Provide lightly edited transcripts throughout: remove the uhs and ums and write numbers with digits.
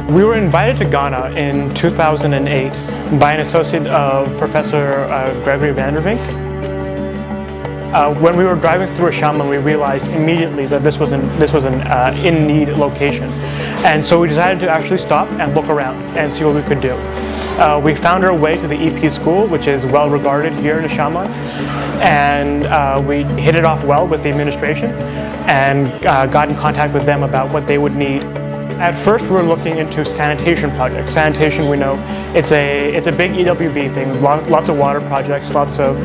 We were invited to Ghana in 2008 by an associate of Professor Gregory Vandervink. When we were driving through Ashaiman, we realized immediately that this was an in-need location. And so we decided to actually stop and look around and see what we could do. We found our way to the EP school, which is well regarded here in Ashaiman, and we hit it off well with the administration and got in contact with them about what they would need. At first we were looking into sanitation projects. Sanitation, we know, it's a big EWB thing, lots of water projects, lots of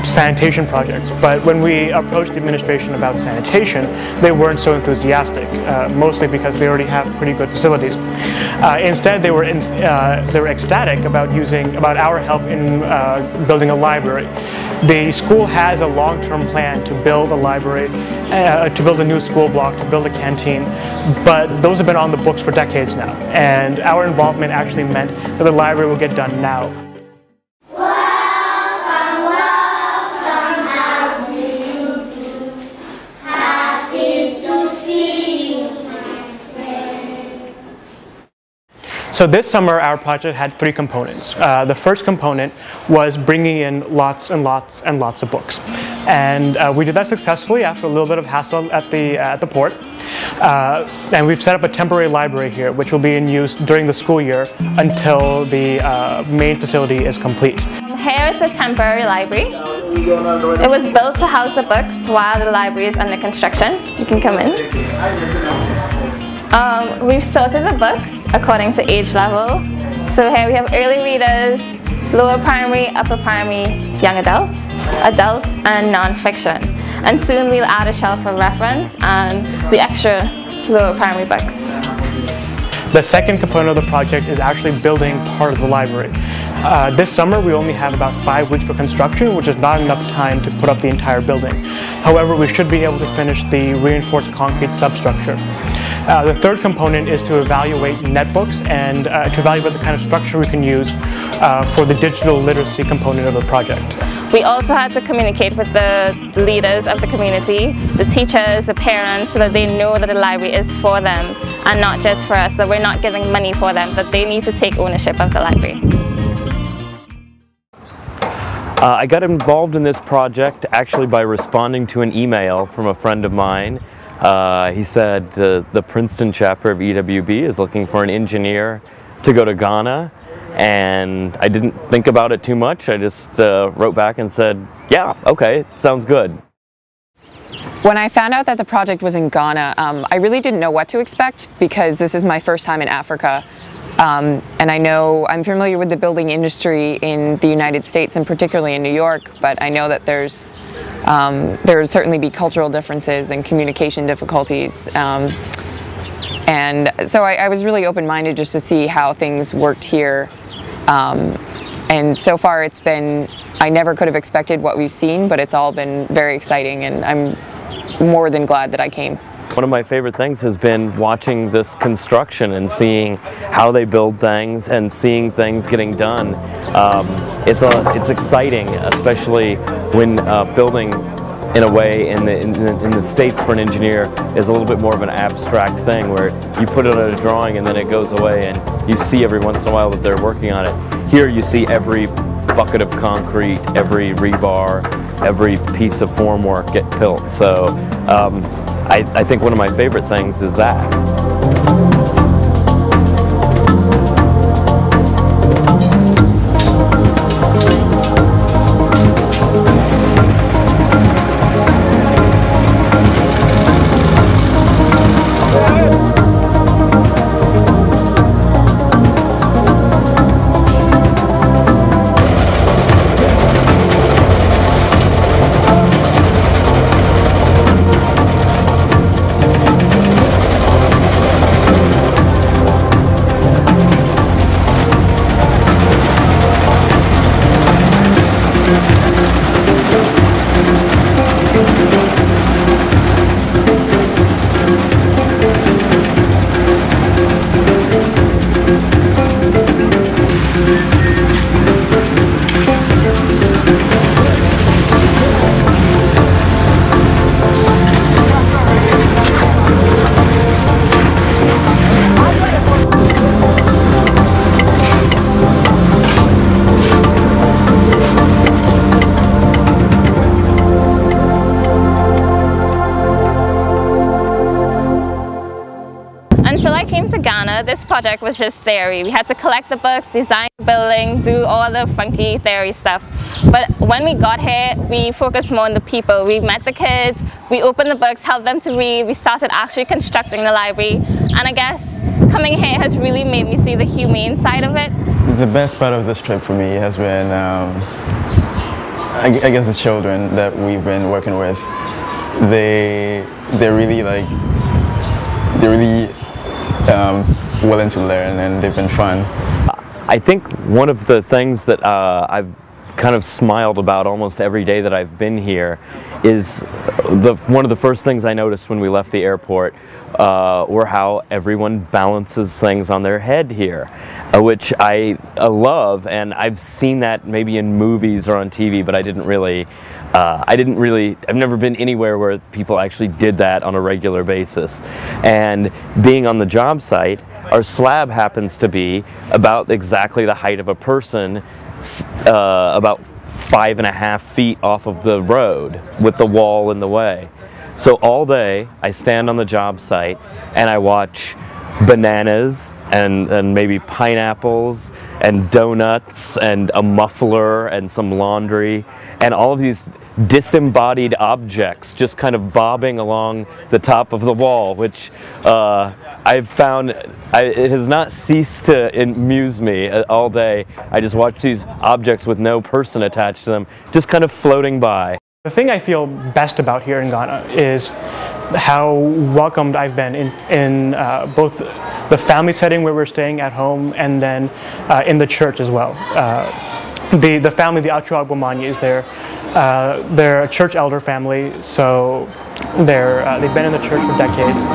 sanitation projects. But when we approached the administration about sanitation, they weren't so enthusiastic, mostly because they already have pretty good facilities. Instead, they were ecstatic about our help in building a library. The school has a long-term plan to build a library, to build a new school block, to build a canteen, but those have been on the books for decades now, and our involvement actually meant that the library will get done now. So this summer our project had three components. The first component was bringing in lots and lots and lots of books. And we did that successfully after a little bit of hassle at the port. And we've set up a temporary library here, which will be in use during the school year until the main facility is complete. Here is the temporary library. It was built to house the books while the library is under construction. You can come in. We've sorted the books according to age level. So here we have early readers, lower primary, upper primary, young adults, adults, and non-fiction. And soon we'll add a shelf for reference and the extra lower primary books. The second component of the project is actually building part of the library. This summer we only have about 5 weeks for construction, which is not enough time to put up the entire building. However, we should be able to finish the reinforced concrete substructure. The third component is to evaluate netbooks and to evaluate the kind of structure we can use for the digital literacy component of the project. We also had to communicate with the leaders of the community, the teachers, the parents, so that they know that the library is for them and not just for us, that we're not giving money for them, that they need to take ownership of the library. I got involved in this project actually by responding to an email from a friend of mine. He said the Princeton chapter of EWB is looking for an engineer to go to Ghana, and I didn't think about it too much. I just wrote back and said, yeah, okay, sounds good. When I found out that the project was in Ghana, I really didn't know what to expect because this is my first time in Africa. And I'm familiar with the building industry in the United States and particularly in New York, but I know that there would certainly be cultural differences and communication difficulties. And so I was really open-minded just to see how things worked here. And so far I never could have expected what we've seen, but it's all been very exciting, and I'm more than glad that I came. One of my favorite things has been watching this construction and seeing how they build things and seeing things getting done. It's exciting, especially when building in a way in the States for an engineer is a little bit more of an abstract thing where you put it on a drawing and then it goes away and you see every once in a while that they're working on it. Here you see every bucket of concrete, every rebar, every piece of formwork get built. So I think one of my favorite things is that. project was just theory. We had to collect the books, design the building, do all the funky theory stuff. But when we got here, we focused more on the people. We met the kids, we opened the books, helped them to read, we started actually constructing the library. And I guess coming here has really made me see the humane side of it. The best part of this trip for me has been, I guess, the children that we've been working with. They're really willing to learn, and they've been fun. I think one of the things that I've kind of smiled about almost every day that I've been here is one of the first things I noticed when we left the airport were how everyone balances things on their head here, which I love, and I've seen that maybe in movies or on TV, but I've never been anywhere where people actually did that on a regular basis. And being on the job site, our slab happens to be about exactly the height of a person, about 5.5 feet off of the road with the wall in the way. So all day I stand on the job site and I watch bananas and maybe pineapples and donuts and a muffler and some laundry and all of these disembodied objects just kind of bobbing along the top of the wall, which I've found it has not ceased to amuse me all day. I just watch these objects with no person attached to them just kind of floating by. The thing I feel best about here in Ghana is how welcomed I've been in both the family setting where we're staying at home and then in the church as well. The family, the Acho Agbomani, is there. They're a church elder family, so they've been in the church for decades,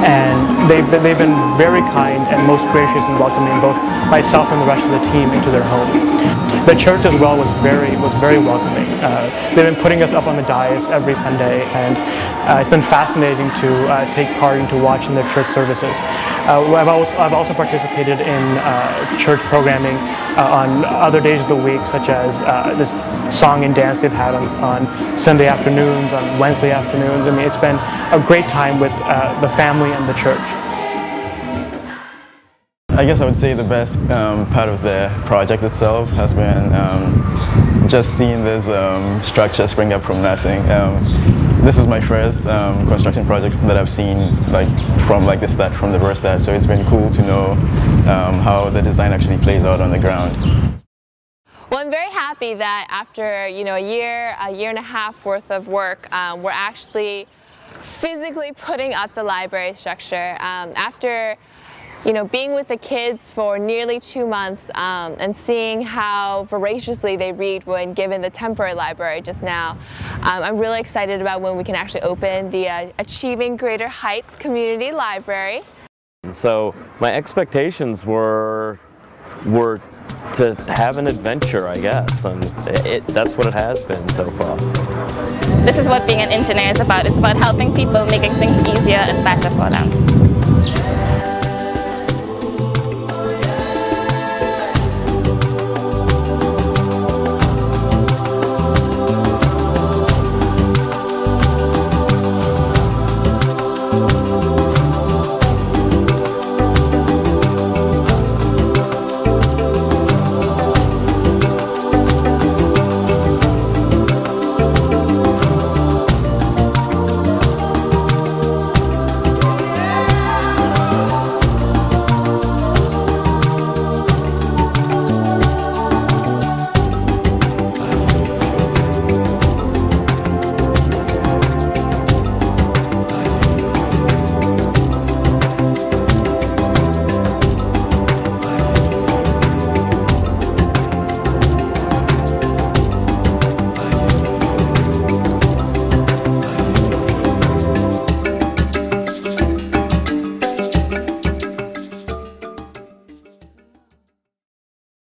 and they've been very kind and most gracious in welcoming both myself and the rest of the team into their home. The church as well was very welcoming. They've been putting us up on the dais every Sunday, and it's been fascinating to take part and to watch in their church services. I've also participated in church programming on other days of the week, such as this song and dance they've had on Sunday afternoons, on Wednesday afternoons. I mean, it's been a great time with the family and the church. I guess I would say the best part of the project itself has been just seeing this structure spring up from nothing. This is my first construction project that I've seen from the very start. So it's been cool to know how the design actually plays out on the ground. Well, I'm very happy that after a year and a half worth of work, we're actually physically putting up the library structure. After being with the kids for nearly 2 months and seeing how voraciously they read when given the temporary library just now, I'm really excited about when we can actually open the Achieving Greater Heights Community Library. So my expectations were to have an adventure, I guess, and that's what it has been so far. This is what being an engineer is about. It's about helping people, making things easier and better for them.